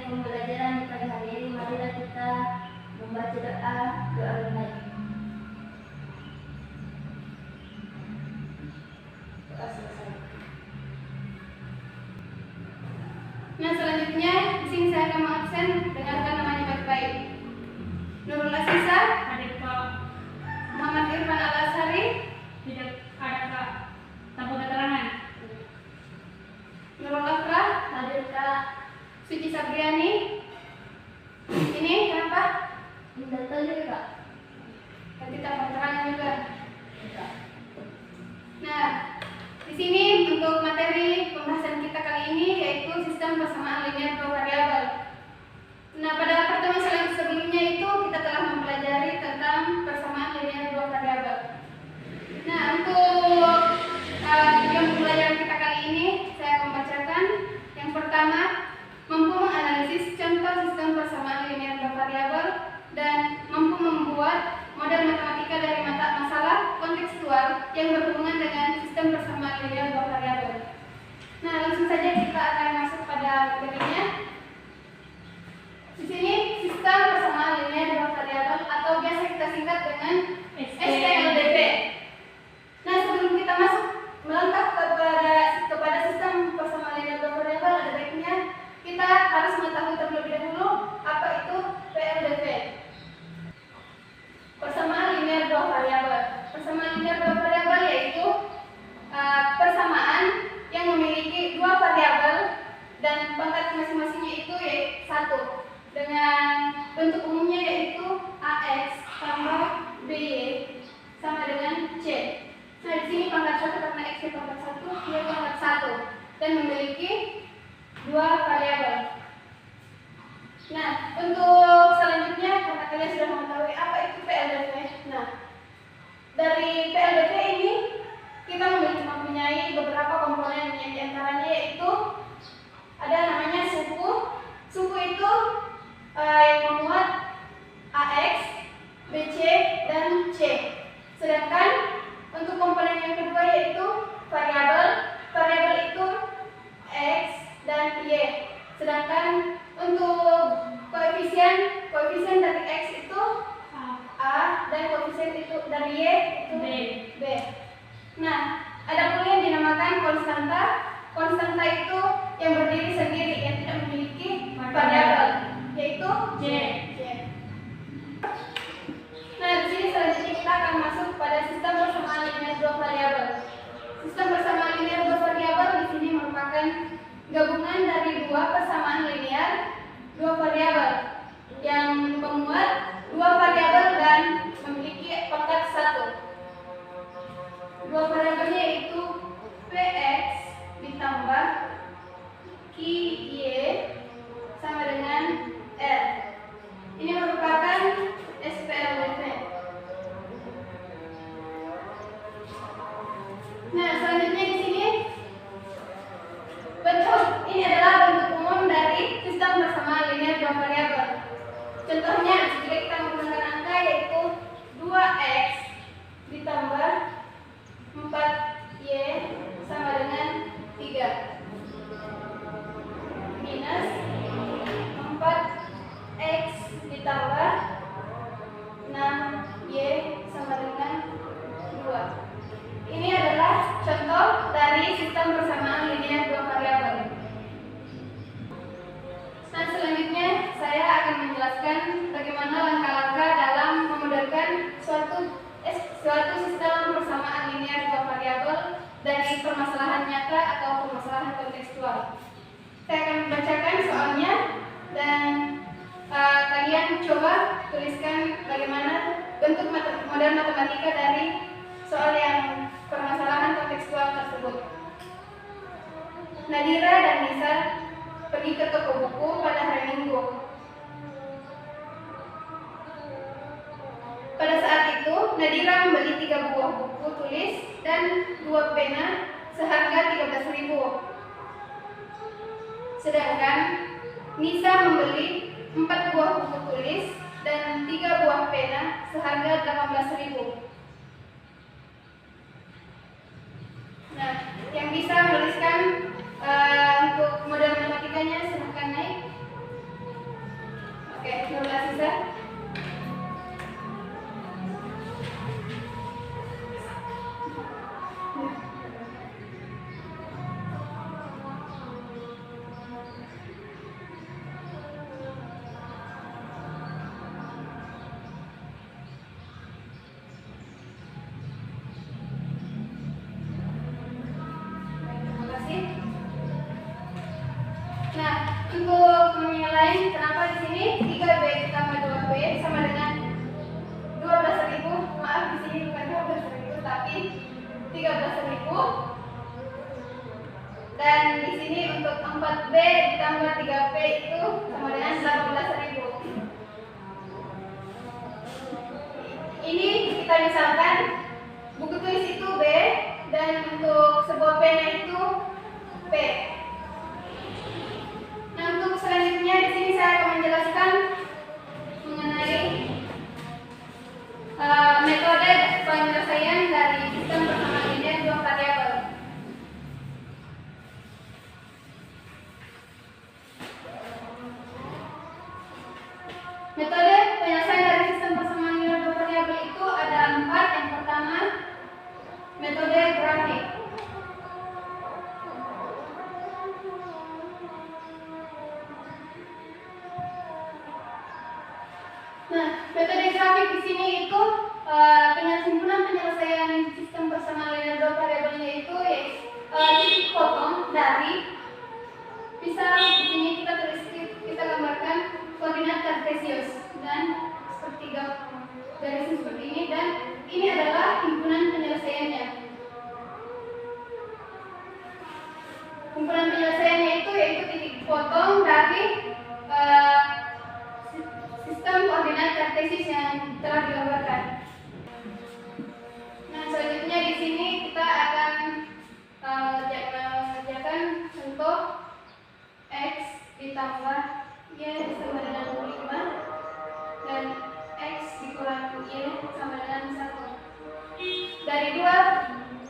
pembelajaran pada hari ini. Marilah kita membaca doa baik. Doa selesai. Nah, selanjutnya di sini saya akan mengabsen. Dengarkan namanya baik-baik. Nurul Asisa, Hadir Kak. Muhammad Irfan Al-Azhari, Tidak ada Kak. Tanpa keterangan. Nurul Afrah, Hadir Kak. Suci Sabriani. Ini kenapa? Tidak tahu Kak. Nanti tanpa keterangan juga. Kak. Nah, di sini untuk materi pembahasan kita kali ini yaitu sistem persamaan linear dua variabel. Nah, pada pertemuan sebelumnya itu kita telah mempelajari tentang persamaan linear dua variabel. Nah, untuk tujuan pembelajaran kita kali ini saya akan membacakan. Yang pertama, mampu menganalisis contoh sistem persamaan linear dua variabel dan mampu membuat model matematika dari masalah kontekstual yang berhubungan dengan sistem persamaan linear dua variabel. Nah, langsung saja kita akan masuk pada materinya. Di sini sistem persamaan linear dua variabel atau biasa kita singkat dengan SPLDV. Nah, sebelum kita masuk melangkah kepada sistem persamaan linear dua variabel, ada baiknya kita harus mengetahui terlebih dahulu apa itu PLDV. Persamaan linear dua variabel. Persamaan linear dua variabel yaitu persamaan yang memiliki dua variabel dan pangkat masing-masingnya itu satu, dengan bentuk umumnya yaitu AX tambah BY sama dengan C. Nah, di sini pangkat 1 karena X nya pangkat 1, dia pangkat 1 dan memiliki dua variabel. Nah, untuk selanjutnya karena kalian sudah mengetahui apa itu PLDV. Nah, dari PLDV ini kita mempunyai beberapa komponen yang diantaranya yaitu ada namanya suku. Suku itu yang memuat AX, BC, dan C. Sedangkan untuk komponen yang kedua yaitu variabel. Variabel itu X dan Y. Sedangkan untuk koefisien dari X itu A dan koefisien itu dari Y itu B. Nah, ada pula yang dinamakan konstanta. Konstanta itu yang berdiri sendiri, yang tidak memiliki variabel, yaitu J. Nah, di sini selanjutnya kita akan masuk pada sistem persamaan linear dua variabel. Sistem persamaan linear dua variabel di sini merupakan gabungan dari dua persamaan linear dua variabel yang memuat dua variabel dan memiliki pangkat 1. Dua variabelnya yaitu Px ditambah Qy sama dengan R. Ini merupakan SPLDV. Nah, selanjutnya di sini ini adalah bentuk umum dari sistem persamaan linear dua variabel. Contohnya, jika kita menggunakan angka yaitu 2x ditambah 4y sama dengan 3 minus 4x ditambah 6y sama dengan 2. Ini adalah contoh dari sistem persamaan linear dua variabel. Nah, selanjutnya saya akan menjelaskan bagaimana langkah-langkah dalam memodelkan suatu sistem persamaan linear dua variabel dari permasalahan nyata atau permasalahan kontekstual. Saya akan membacakan soalnya dan kalian coba tuliskan bagaimana bentuk model matematika dari soal yang permasalahan kontekstual tersebut. Nadira dan Nisa pergi ke toko buku pada hari Minggu. Pada saat itu, Nadira membeli 3 buah buku tulis dan 2 pena seharga 13.000. Sedangkan Nisa membeli 4 buah buku tulis dan 3 buah pena seharga 18.000. Nah, yang bisa menuliskan untuk model matematikanya silahkan naik. Untuk yang lain, kenapa di sini 3B ditambah 2B sama dengan 12.000? Maaf, di sini bukan 12.000 tapi 13.000. Dan di sini untuk 4B ditambah 3B itu sama dengan 18.000. Ini kita misalkan buku tulis itu B dan untuk sebuah pena itu P. Nah, untuk selanjutnya di sini saya akan menjelaskan mengenai metode penyelesaian dari sistem persamaan linear dua variabel. Metode penyelesaian dari sistem persamaan linear dua variabel itu ada 4. Yang pertama, metode grafik. Nah, metode grafik di sini itu simpulan penyelesaian sistem persamaan linear dua variabelnya itu titik potong dari, misal di sini kita gambarkan koordinat kartesius dan sepertiga garis seperti ini, dan ini adalah himpunan penyelesaiannya. Himpunan penyelesaiannya itu yaitu titik potong dari sistem koordinat kartesius yang telah digambarkan. Nah, selanjutnya di sini kita akan mengerjakan contoh x ditambah y sama dengan 5 dan x dikurangi y sama dengan 1. Dari dua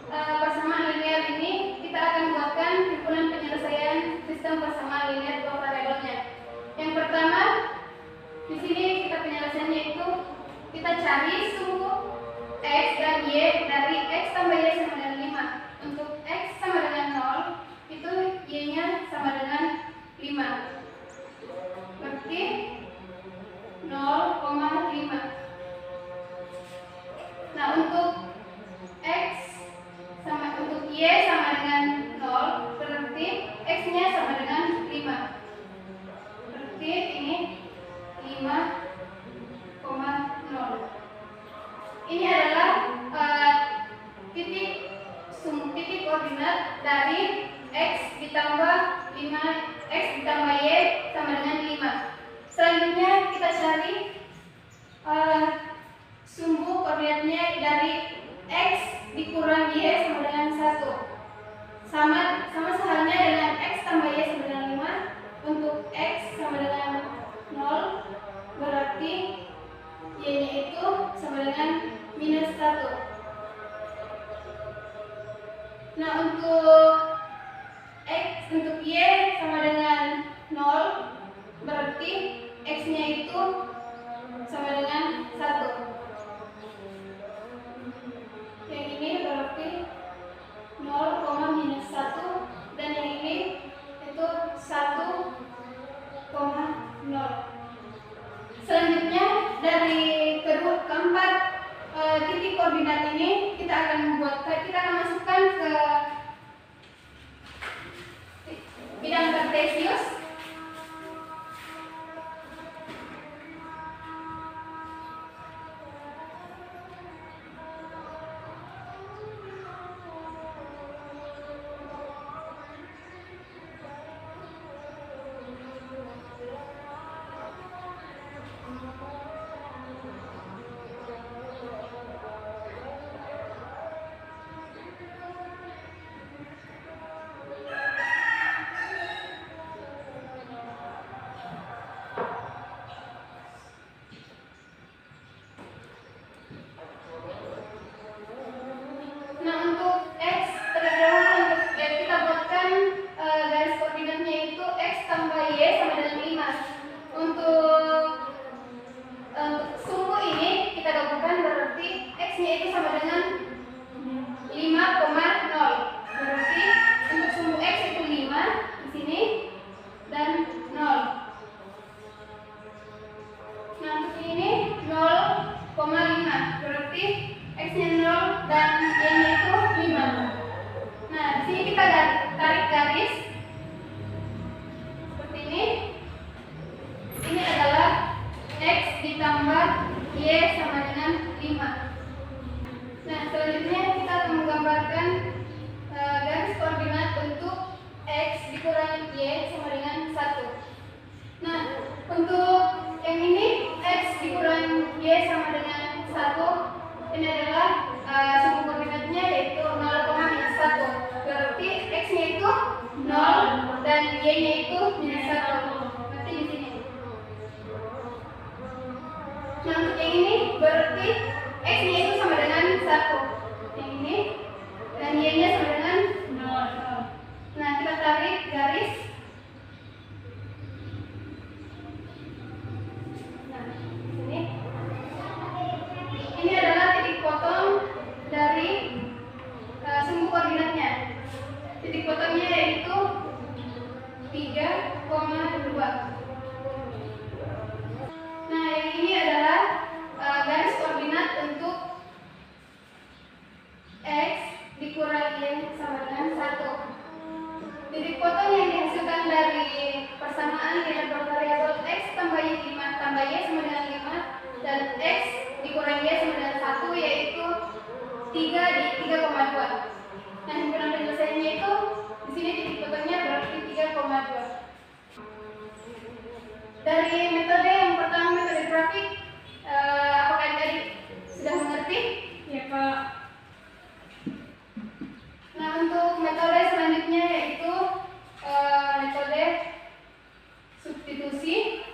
persamaan linear ini kita akan buatkan himpunan penyelesaian sistem persamaan linear dua variabelnya. Yang pertama, di sini kita penyelesaiannya itu kita cari suhu x dan y dari x tambah y sama dengan 5. Untuk x sama dengan 0, itu y-nya sama dengan 5. Berarti 0,5. Nah, untuk untuk y sama dengan 0, berarti x-nya sama dengan 5. Berarti ini 5,0. Ini adalah titik koordinat dari x ditambah 5, x ditambah y sama dengan 5. Selanjutnya kita cari sumbu koordinatnya dari x dikurangi y sama dengan 1. Sama sehalnya dengan x tambah y sama dengan 5. Untuk x sama dengan 0, berarti y-nya itu sama dengan minus 1. Nah, untuk y sama dengan 0, berarti x-nya itu sama dengan 1. Yang ini berarti 0, minus 1, dan yang ini itu 1,0. Selanjutnya dari keempat titik koordinat ini kita akan masukkan ke bidang kartesius. dikurangi Y sama dengan 1. Nah, untuk yang ini X dikurangi Y sama dengan 1, ini adalah sumbu koordinatnya yaitu 0,-1. Berarti X-nya itu 0 dan Y-nya itu -1. Berarti di sini. Nah, untuk yang ini berarti X-nya itu sama dengan 1. Yang ini dan Y-nya sama dengan 0. Nah, kita tarik garis. Nah, ini. Ini adalah titik potong dari sumbu koordinatnya. Titik potongnya yaitu 3,2. Nah, yang ini adalah garis koordinat untuk X dikurangi Y sama dengan 1. Titik potong yang dihasilkan dari persamaan dengan dua variabel X tambah Y tambah Y sama dengan 5 dan X dikurangi Y sama dengan 1 yaitu 3 di 3,2. Nah, himpunan penyelesaiannya itu di sini titik potongnya berarti 3,2. Dari metode yang pertama, metode grafik, apakah adik sudah mengerti? Ya, Kak. Nah, untuk metode selanjutnya yaitu metode substitusi.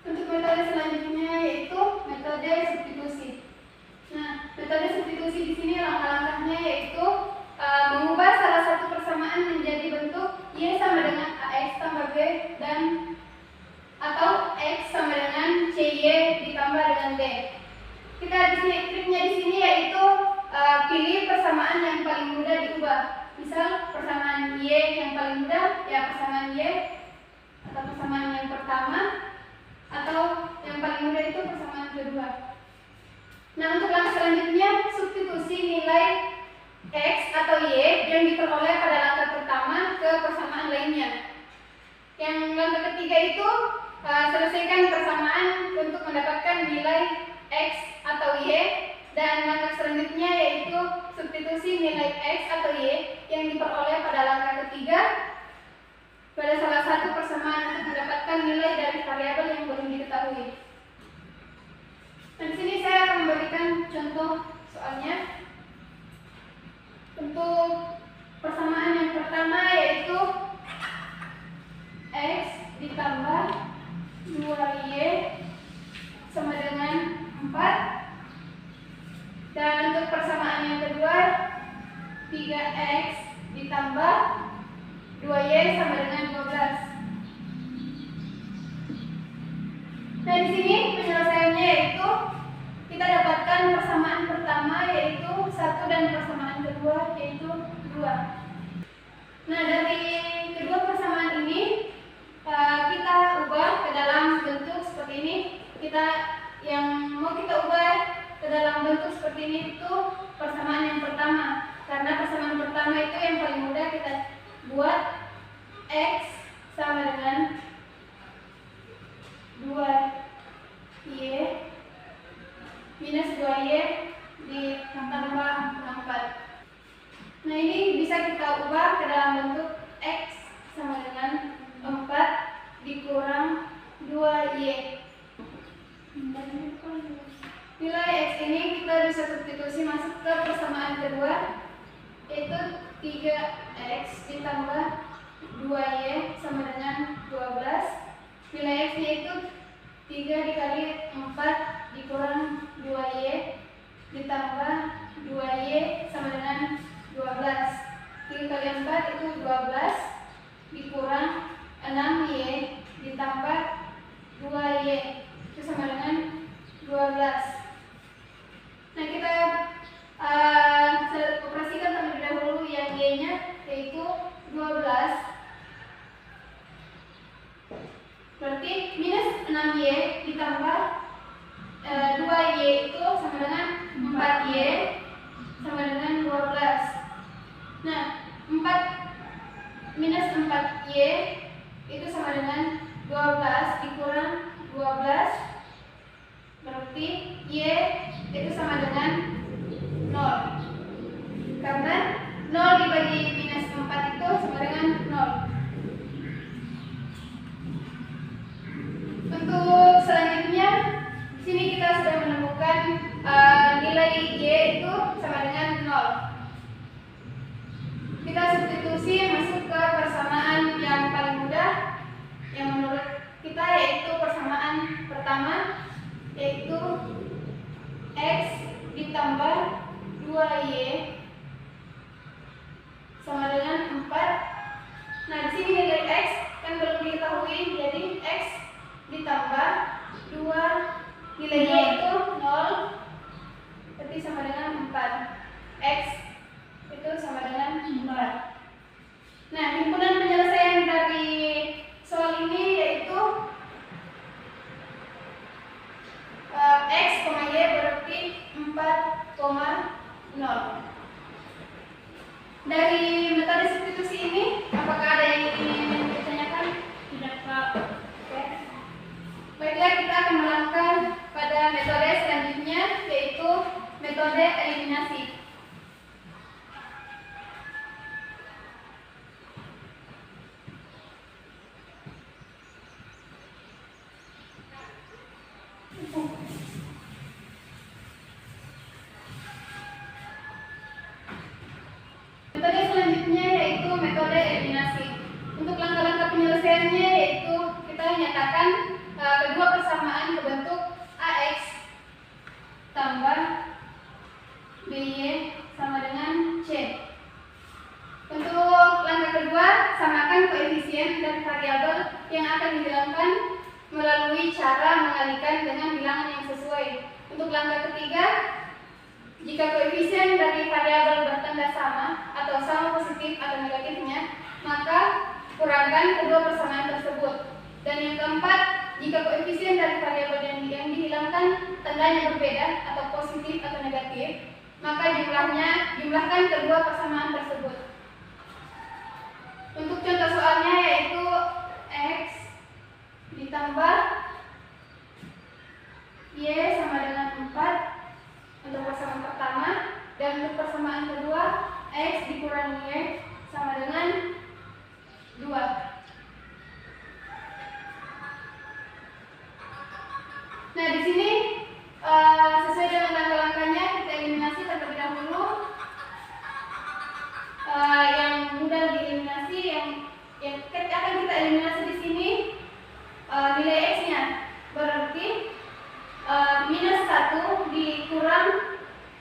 Untuk metode selanjutnya yaitu metode substitusi. Nah, metode substitusi di sini langkah-langkahnya yaitu mengubah salah satu persamaan menjadi bentuk Y sama dengan AX tambah B dan atau X sama dengan CY ditambah dengan B. Kita di sini triknya di sini yaitu pilih persamaan yang paling mudah diubah. Misal persamaan Y yang paling mudah ya persamaan Y atau persamaan yang pertama atau yang paling mudah itu persamaan kedua. Nah, untuk langkah selanjutnya substitusi nilai X atau Y yang diperoleh pada langkah pertama ke persamaan lainnya. Yang langkah ketiga itu selesaikan persamaan untuk mendapatkan nilai X atau Y, dan langkah selanjutnya yaitu substitusi nilai X atau Y yang diperoleh pada langkah ketiga pada salah satu persamaan untuk mendapatkan nilai dari variabel yang belum diketahui. Dan di sini saya akan memberikan contoh soalnya. Untuk persamaan yang pertama yaitu X ditambah 2Y sama dengan 4. Dan untuk persamaan yang kedua 3X ditambah 2Y sama dengan 12. Nah, di sini penyelesaiannya yaitu kita dapatkan persamaan pertama yaitu 1 dan persamaan kedua yaitu 2. Nah, dari kedua persamaan ini kita ubah ke dalam bentuk seperti ini. Yang mau kita ubah ke dalam bentuk seperti ini itu persamaan yang pertama. Karena persamaan pertama itu yang paling mudah kita buat. X sama dengan 2Y minus 2Y ditambah 4. Nah, ini bisa kita ubah ke dalam bentuk X sama dengan 4 dikurang 2Y. Nilai X ini kita bisa substitusi masuk ke persamaan kedua yaitu 3X ditambah 2Y sama dengan 12. Nilai X-nya itu 3 dikali 4 dikurang 2Y ditambah 2Y sama dengan 12. 3 kali 4 itu 12 dikurang 6Y ditambah 2Y itu sama dengan 12. Nah, kita operasikan terlebih dahulu yang Y-nya yaitu 12. Berarti minus 6Y ditambah 2Y itu sama dengan 4Y minus 4Y itu sama dengan 12 dikurang 12, berarti Y itu sama dengan 0. Karena 0 dibagi minus 4 itu sama dengan 0. Untuk selanjutnya, di sini kita sudah menemukan nilai Y itu sama dengan 0. Kita substitusi masuk ke persamaan yang paling mudah yang menurut kita, yaitu persamaan pertama, yaitu X ditambah 2Y sama dengan 4. Nah, di sini nilai X kan belum diketahui, jadi X ditambah 2 nilainya itu 0, berarti sama dengan 4. X itu sama dengan 4. Nah, himpunan penyelesaian dari soal ini yaitu X, Y berarti 4,0. Dari metode substitusi ini, apakah ada yang ingin ditanyakan? Tidak, Kak. Oke. Baiklah, kita akan melangkah pada metode selanjutnya, yaitu metode eliminasi. Metode selanjutnya yaitu metode eliminasi. Untuk langkah-langkah penyelesaiannya yaitu kita nyatakan kedua persamaan berbentuk AX tambah BY sama dengan C. Untuk langkah kedua, samakan koefisien dan variabel yang akan dihilangkan melalui cara mengalikan dengan bilangan yang sesuai. Untuk langkah ketiga, jika koefisien dari variabel bertanda sama atau sama positif atau negatifnya, maka kurangkan kedua persamaan tersebut. Dan yang keempat, jika koefisien dari variabel yang dihilangkan tandanya berbeda atau positif atau negatif, maka jumlahkan kedua persamaan tersebut. Untuk contoh soalnya yaitu X ditambah Y sama dengan 4 untuk persamaan pertama, dan untuk persamaan kedua X dikurangi Y sama dengan 2. Nah, di sini sesuai dengan langkah-langkahnya kita eliminasi terlebih dahulu. Yang mudah dieliminasi, yang akan kita eliminasi di sini nilai X-nya, berarti minus 1 dikurang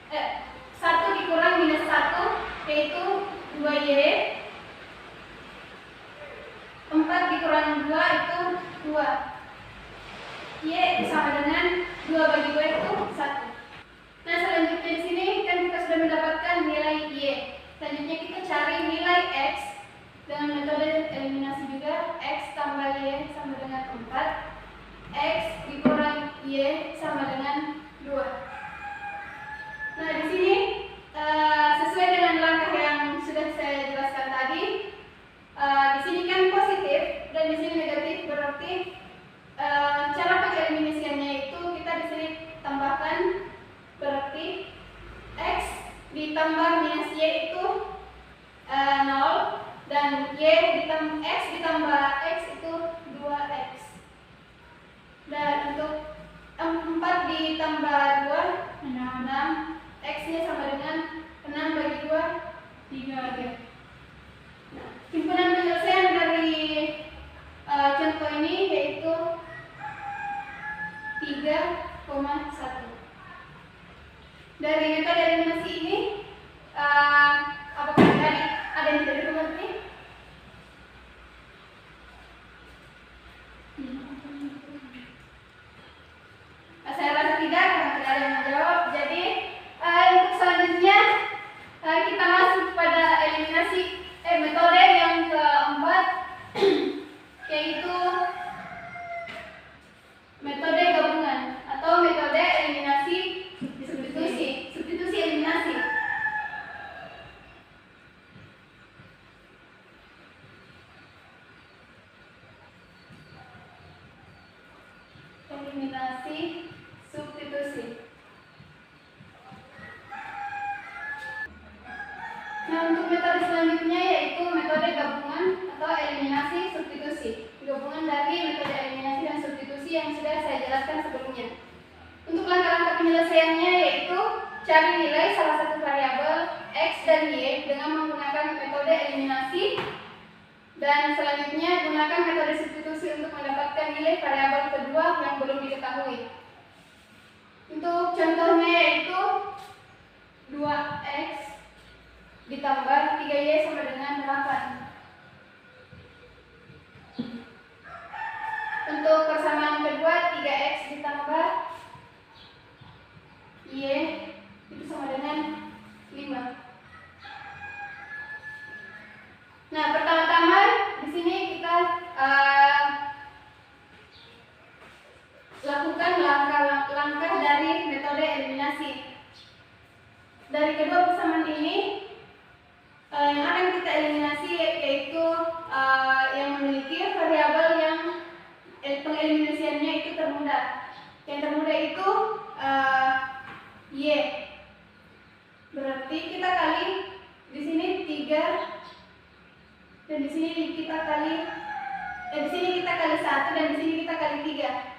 1 dikurang minus 1 yaitu 2Y, 4 dikurang 2 itu 2. Y sama dengan 2 bagi 2 itu 1. Nah, selanjutnya di sini kan kita sudah mendapatkan nilai Y. Selanjutnya kita cari nilai X dengan metode eliminasi juga. X tambah Y sama dengan 4. X dikurang Y sama dengan 2. Nah, di sini sesuai dengan langkah yang sudah saya jelaskan tadi, di sini kan positif dan di sini negatif, berarti cara pengeliminasiannya itu kita di sini tambahkan, berarti X ditambah minus Y itu 0, dan X ditambah X itu 2X. Dan untuk 4 ditambah 2 6, X-nya sama dengan 6 bagi 2 3. Nah, himpunan penyelesaian dari contoh ini yaitu 3,1. Dari metode eliminasi ini, apakah ada yang tidak dimengerti? Saya rasa tidak, karena tidak ada yang menjawab. Jadi untuk selanjutnya kita masuk pada eliminasi metode yang keempat, yaitu metode gabungan atau metode eliminasi substitusi eliminasi. Nah, untuk metode selanjutnya yaitu metode gabungan atau eliminasi substitusi. Gabungan dari metode eliminasi dan substitusi yang sudah saya jelaskan sebelumnya. Untuk langkah-langkah penyelesaiannya yaitu cari nilai salah satu variabel X dan Y dengan menggunakan metode eliminasi, dan selanjutnya gunakan metode substitusi untuk mendapatkan nilai variabel kedua yang belum diketahui. Untuk contohnya yaitu 2X ditambah 3Y sama dengan 8. Untuk persamaan kedua 3X ditambah Y itu sama dengan 5. Nah, pertama-tama di sini kita lakukan langkah-langkah dari metode eliminasi. Dari kedua persamaan ini yang akan kita eliminasi yaitu yang memiliki variabel yang pengeliminasiannya itu termudah. Yang termudah itu Y. Berarti kita kali di sini 3 dan di sini kita kali di sini kita kali 1 dan di sini kita kali 3.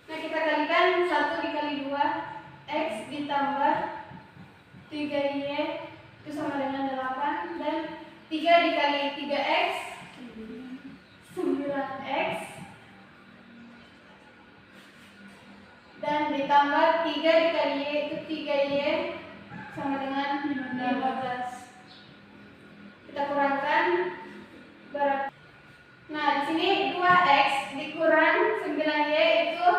Nah, kita kalikan 1 dikali 2 X ditambah 3Y itu sama dengan 8, dan 3 dikali 3X 9X, dan ditambah 3 dikali Y itu 3Y sama dengan 15. Kita kurangkan berapa? Nah, di sini 2X dikurang 9Y itu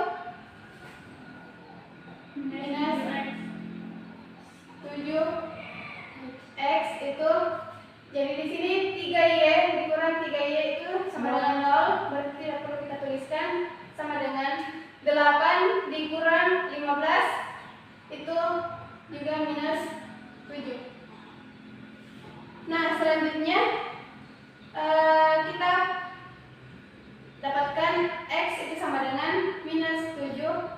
minus 7X itu, jadi di sini 3Y dikurang 3Y itu sama dengan 0, berarti tidak perlu kita tuliskan, sama dengan 8 dikurang 15 itu juga minus 7. Nah, selanjutnya kita dapatkan X itu sama dengan minus 7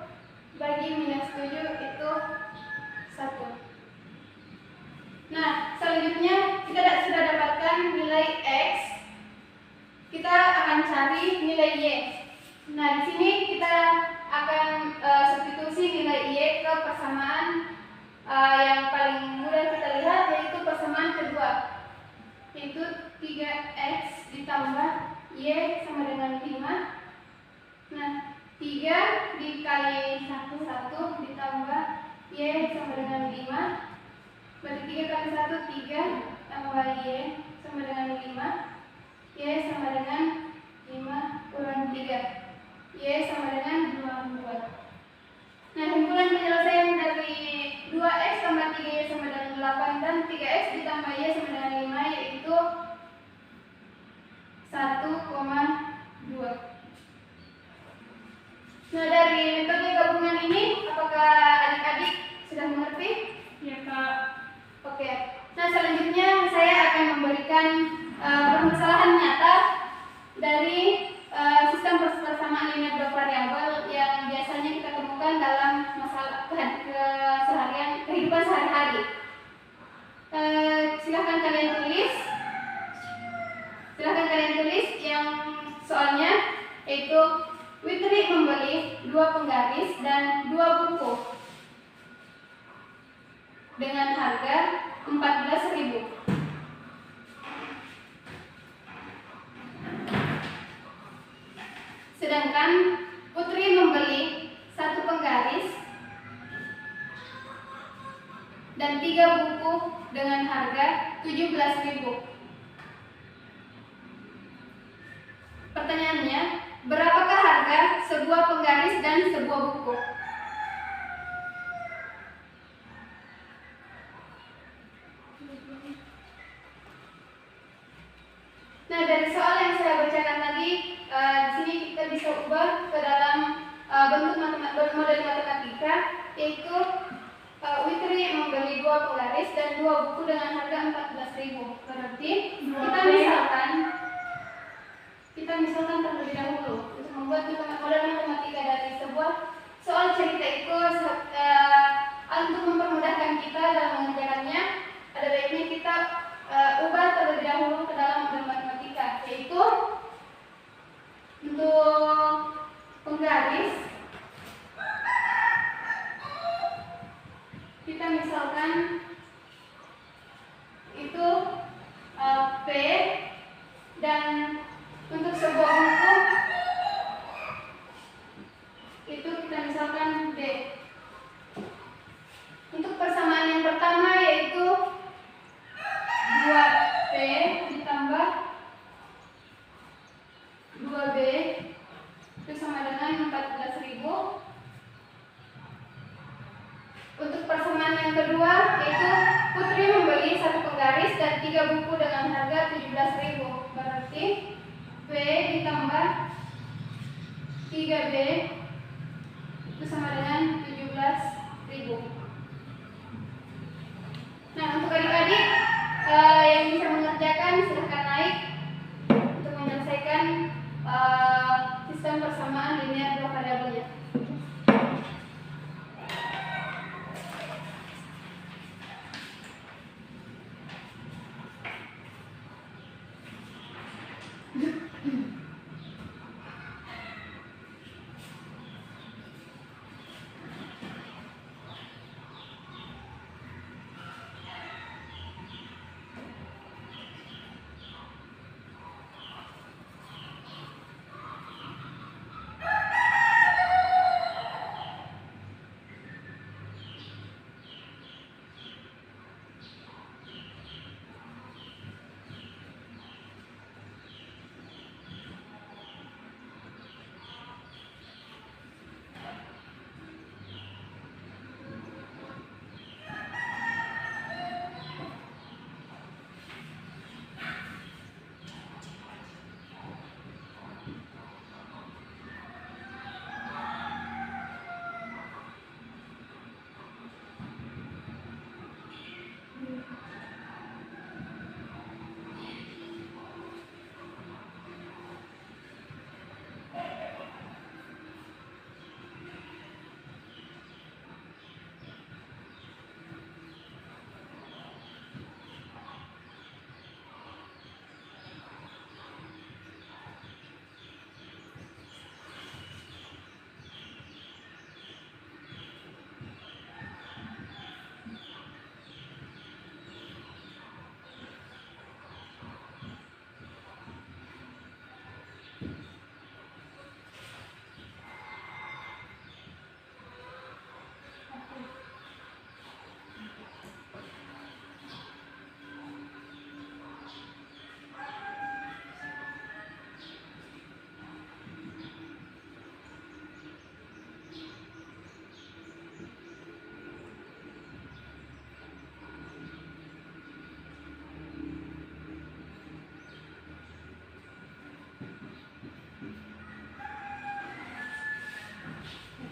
bagi minus 7 itu 1. Nah, selanjutnya kita sudah dapatkan nilai X, kita akan cari nilai Y. Nah, di sini kita akan substitusi nilai Y ke persamaan yang paling mudah kita lihat, yaitu persamaan kedua, yaitu 3X ditambah Y sama dengan 5. Nah, 3 dikali 1 ditambah Y sama dengan 5, berarti 3 kali 1 3 tambah Y sama dengan 5, Y sama dengan 5 kurang 3, Y sama dengan 22. Nah, himpunan penyelesaian dari 2X tambah 3Y sama dengan 8 dan 3X ditambah Y sama dengan 5 yaitu 1,2. Nah, dari metode gabungan ini apakah adik-adik sudah mengerti? Ya, Kak. Oke. Nah, selanjutnya saya akan memberikan permasalahan nyata dari sistem persamaan linear dua variabel yang biasanya kita temukan dalam masalah keseharian, kehidupan sehari-hari. Silahkan kalian tulis yang soalnya, yaitu Witri membeli 2 penggaris dan 2 buku dengan harga 14.000. Sedangkan Putri membeli 1 penggaris dan 3 buku dengan harga 17.000. Pertanyaannya, berapakah harga sebuah penggaris dan sebuah buku? Nah, dari soal yang saya bacakan tadi, di sini kita bisa ubah ke dalam bentuk model matematika, yaitu Witri membeli 2 penggaris dan 2 buku dengan harga 14.000. Berarti kita misalkan terlebih dahulu untuk membuat model matematika dari sebuah soal cerita itu, untuk mempermudahkan kita dalam mengerjakannya, ada baiknya kita misalkan itu P, dan untuk sebuah buku itu kita misalkan D. Untuk persamaan yang pertama yaitu 2P ditambah 2B itu sama dengan 14.000. Untuk persamaan yang kedua yaitu Putri membeli 1 penggaris dan 3 buku dengan harga 17.000. Berarti B ditambah 3B itu sama dengan 17.000. Nah, untuk adik-adik yang bisa mengerjakan silahkan naik untuk menyelesaikan sistem persamaan linear dua variabelnya.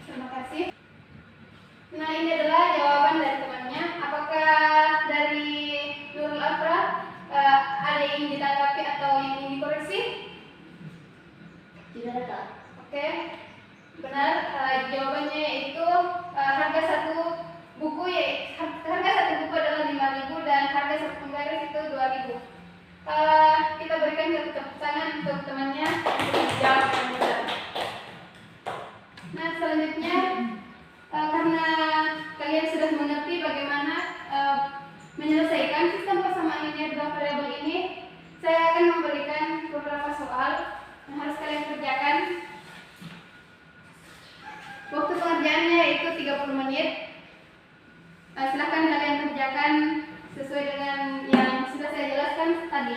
Terima kasih. Nah, ini adalah jawaban dari temannya. Apakah dari Nurul Afra ada yang ingin ditanggapi atau yang ingin dikoreksi? Tidak ada, Kak. Oke, benar. Jawabannya yaitu harga satu buku adalah 5.000 dan harga satu penggaris itu 2.000. Kita berikan tepuk tangan untuk temannya untuk menjawab dengan benar. Nah, selanjutnya karena kalian sudah mengerti bagaimana menyelesaikan sistem persamaan linear dua variabel ini, saya akan memberikan beberapa soal yang harus kalian kerjakan. Waktu pengerjaannya yaitu 30 menit. Silahkan kalian kerjakan sesuai dengan yang sudah saya jelaskan tadi.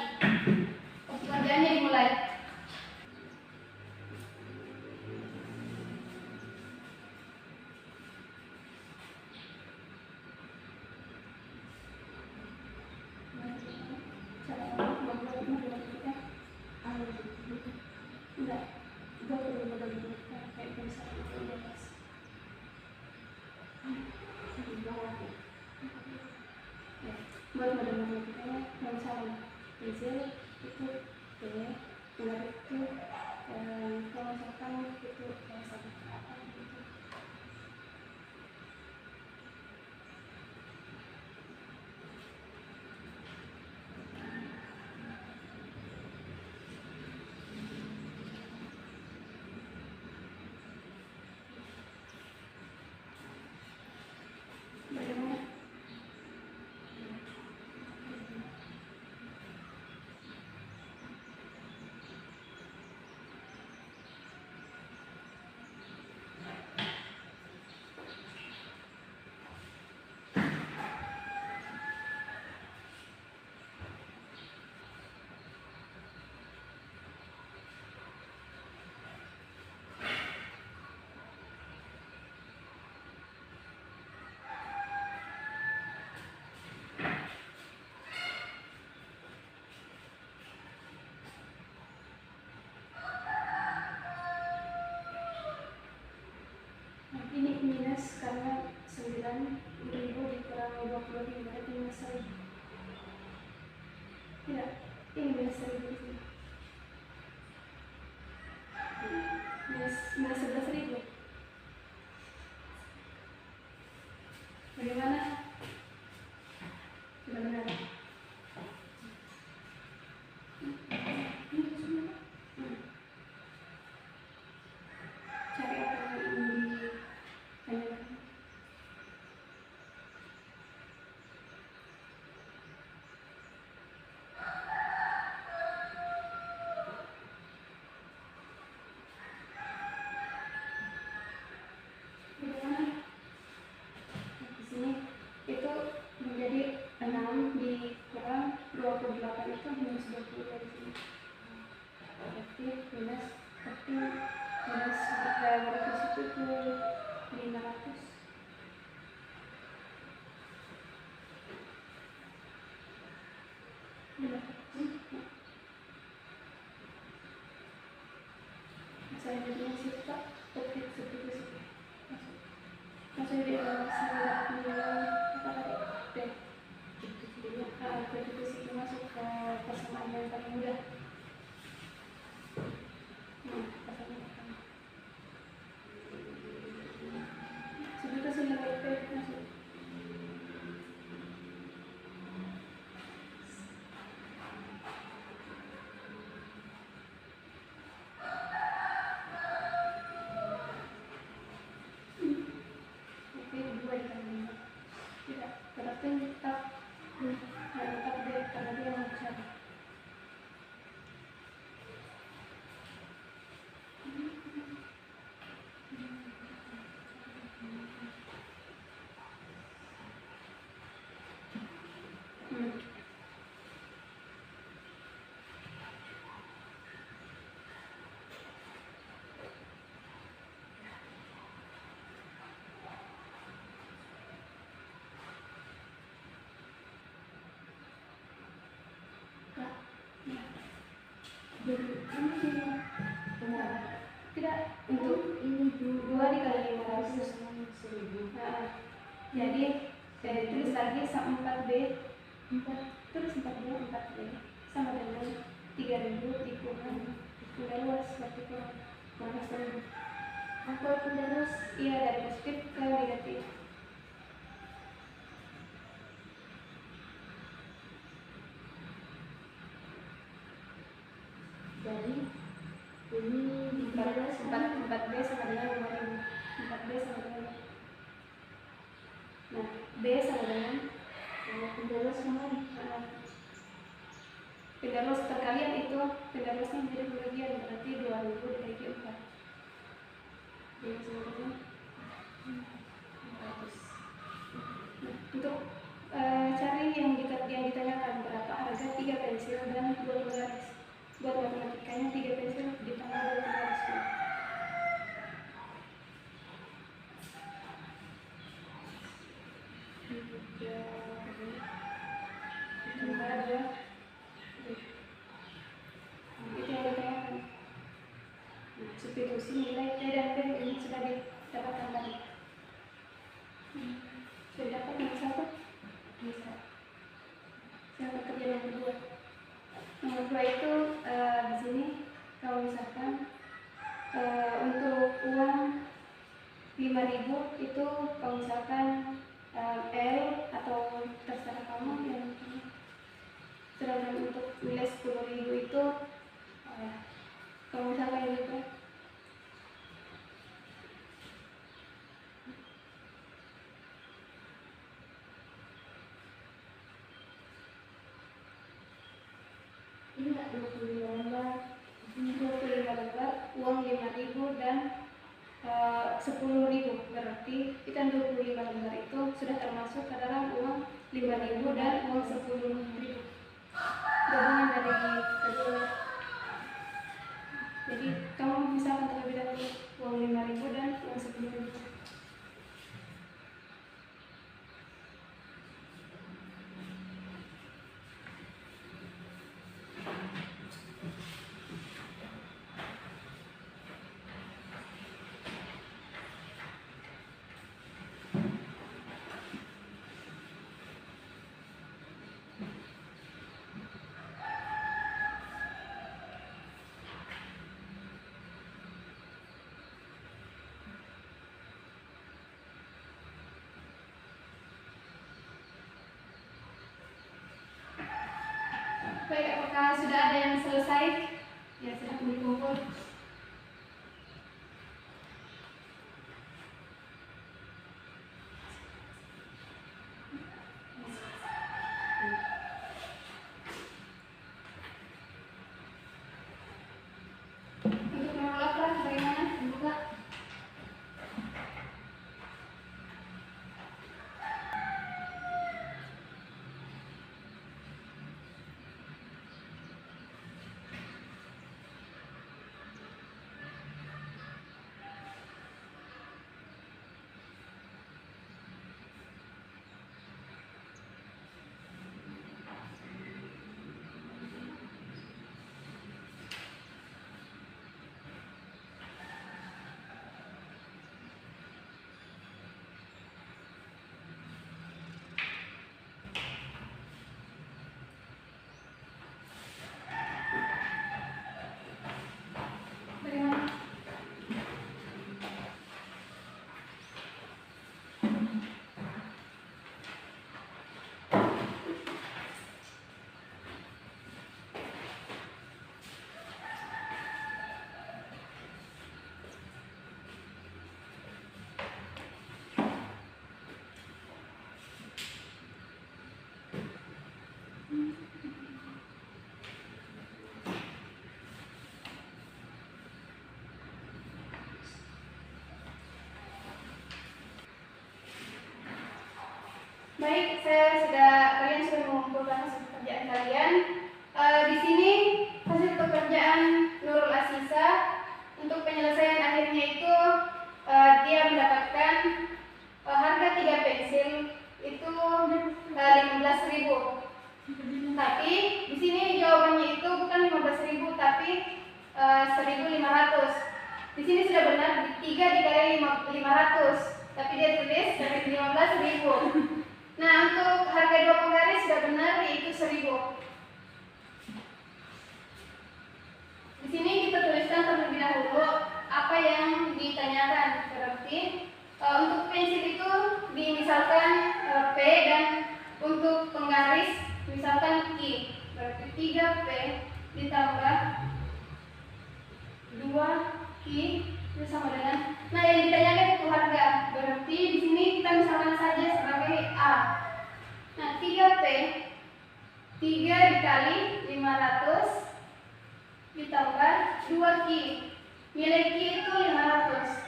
Waktu pengerjaannya dimulai. Buat model-modelnya yang sama, pensil itu P, bulat itu kalau misalkan itu satu apa gitu. Bagaimana? minus karena 9.000 dikurangi 25 berarti minus 1.000. Tidak, ini minus 1.000 di sini. Minus 11.000. Bagaimana? Sudah benar. Cari apa yang ingin ditanyakan. Bagaimana? Di sini itu menjadi 6 dikurang 28 itu minus 20 dari sini. Berarti minus berarti situ ke 500. Saya jadinya situ tak topik seperti masuk di dalam itu masuk ke persamaan yang paling mudah. Persamaan pertama. Sebentar saya nilai masuk. Oke, 2 dikali 5. Tidak, berarti tetap deh, karena dia yang besar. Tidak, untuk ini 2 dikali 500. Jadi saya tulis lagi 4B, tulis 4B sama dengan 3.000 dikurangi pindah luas berarti kurang 1.000. Atau pindah luas? Iya, dari positif ke negatif. Jadi ini 4B sama dengan 5.000. 4B sama dengan, nah B sama dengan pindah luas kembali. Pindah luas terkalian itu pindah luasnya menjadi pembagian berarti 2.000 dibagi 4. Jadi sama dengan 400. Nah, untuk cari yang ditanyakan berapa harga 3 pensil dan 2 penggaris. Buat matematikanya 3 pensil ditambah 2 penggaris. Tambah aja. Itu yang ditanyakan. Substitusi nilai T dan P ini sudah didapatkan tadi. Sudah dapat yang satu? Bisa. Yang bekerja yang kedua. Nomor 2 itu di sini kalau misalkan untuk uang 5.000 itu kalau misalkan L atau terserah kamu yang sedangkan untuk nilai 10.000 itu kalau misalkan juga ini enggak 25 lembar, uang 5.000 dan 10.000 berarti kita 25 lembar itu sudah termasuk ke dalam uang 5.000 dan uang 10.000 gabungan dari kedua. Jadi kamu misalkan terlebih dahulu uang 5.000 dan uang 10.000. Baik, apakah sudah ada yang selesai? Ya, sudah dikumpul. Untuk menolak bagaimana? Dibuka. Bagaimana? Baik, kalian sudah mengumpulkan hasil pekerjaan kalian. Di sini hasil pekerjaan Nurul Asisa untuk penyelesaian akhirnya itu dia mendapatkan harga 3 pensil itu 15.000. Tapi di sini jawabannya itu bukan 15.000 tapi 1.500. Di sini sudah benar 3 dikali 500, tapi dia tulis 15.000. Nah, untuk harga 2 penggaris sudah benar yaitu 1.000. Di sini kita tuliskan terlebih dahulu apa yang ditanyakan. Berarti untuk pensil itu dimisalkan P dan untuk penggaris misalkan Q. Berarti 3P ditambah 2Q itu sama dengan, nah yang ditanyakan itu harga. Berarti di sini kita misalkan saja sebagai A. Nah, 3P 3 dikali 500 ditambah 2Q. Nilai Q itu 500.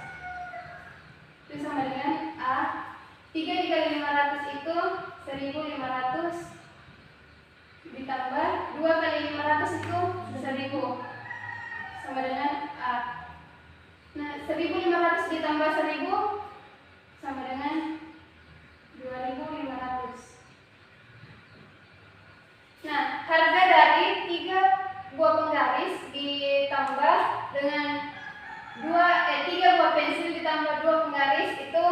Itu sama dengan A. 3 dikali 500 itu 1.500 ditambah 2 kali 500 itu 1.000 sama dengan A. Nah, 1.500 ditambah 1.000 sama dengan 2.500. Nah, harga dari 3 buah penggaris ditambah dengan 3 buah pensil ditambah 2 penggaris itu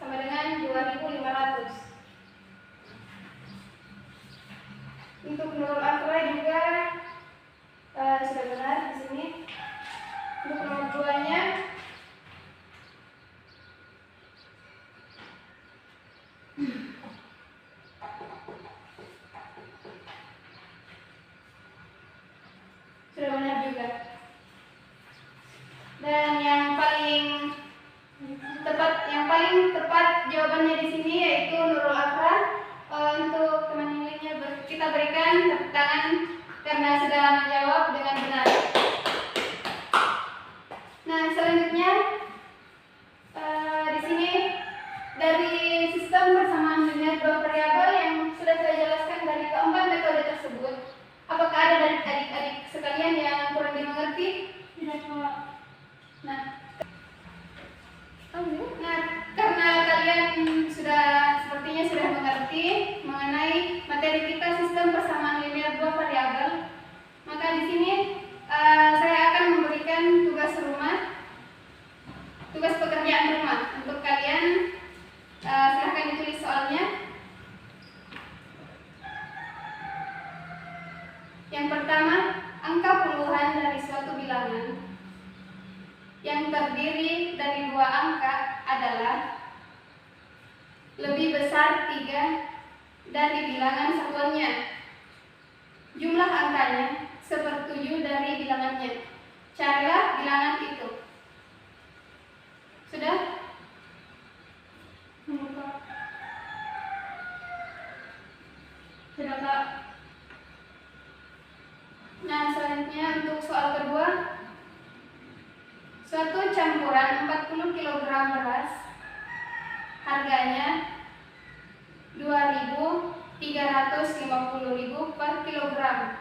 sama dengan 2.500. Untuk Nurul Afra juga sudah benar di sini. Untuk nomor 2-nya sudah benar juga. Dan yang paling tepat jawabannya di sini yaitu Nurul Afra. Untuk teman yang lainnya kita berikan tepuk tangan karena sudah menjawab dengan benar. Nah, selanjutnya di sini dari sistem persamaan linear 2 variabel yang sudah saya jelaskan dari keempat metode tersebut, apakah ada dari adik-adik sekalian yang kurang dimengerti? Tidak, Pak. Nah, karena kalian sepertinya sudah mengerti mengenai materi kita sistem persamaan linear 2 variabel, maka di sini saya akan memberikan tugas pekerjaan rumah untuk kalian. Silahkan ditulis soalnya. Yang pertama, angka puluhan dari suatu bilangan yang terdiri dari 2 angka adalah lebih besar 3 dari bilangan satuannya. Jumlah angkanya sepertujuh dari bilangannya. Carilah bilangan itu. Sudah? Kak. Sudah Kak. Nah, selanjutnya untuk soal kedua. Suatu campuran 40 kg beras harganya 2.350.000 per kilogram,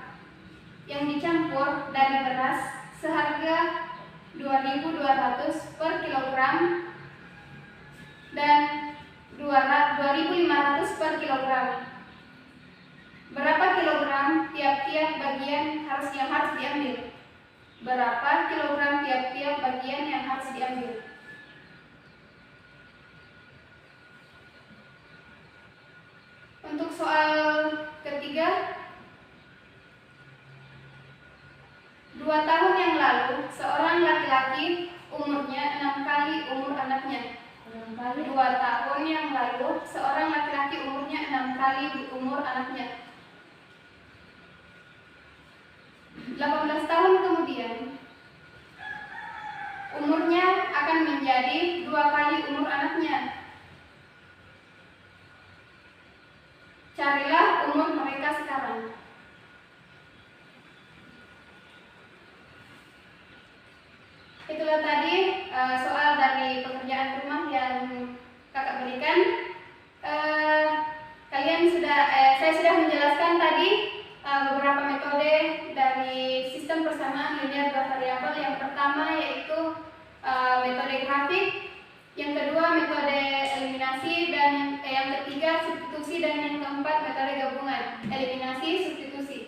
yang dicampur dari beras seharga 2.200 per kilogram dan 2.500 per kilogram. Berapa kilogram tiap-tiap bagian yang harus diambil? Berapa kilogram tiap-tiap bagian yang harus diambil? Untuk soal ketiga, 2 tahun yang lalu seorang laki-laki umurnya 6 kali umur anaknya. 6 kali. 2 tahun yang lalu seorang laki-laki umurnya 6 kali umur anaknya. 18 tahun kemudian umurnya akan menjadi 2 kali umur anaknya. Carilah umur mereka sekarang. Itulah tadi soal dari pekerjaan rumah yang kakak berikan. Saya sudah menjelaskan tadi beberapa metode dari sistem persamaan linear dua variabel. Yang pertama yaitu metode grafik, yang kedua metode eliminasi, dan yang ketiga substitusi, dan yang keempat metode gabungan eliminasi substitusi.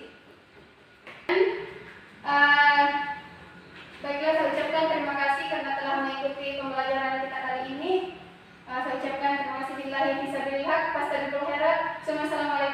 Baiklah, saya ucapkan terima kasih karena telah mengikuti pembelajaran kita kali ini. Saya ucapkan terima kasih billahi fisabilillah, fastabirul khairat. Assalamualaikum.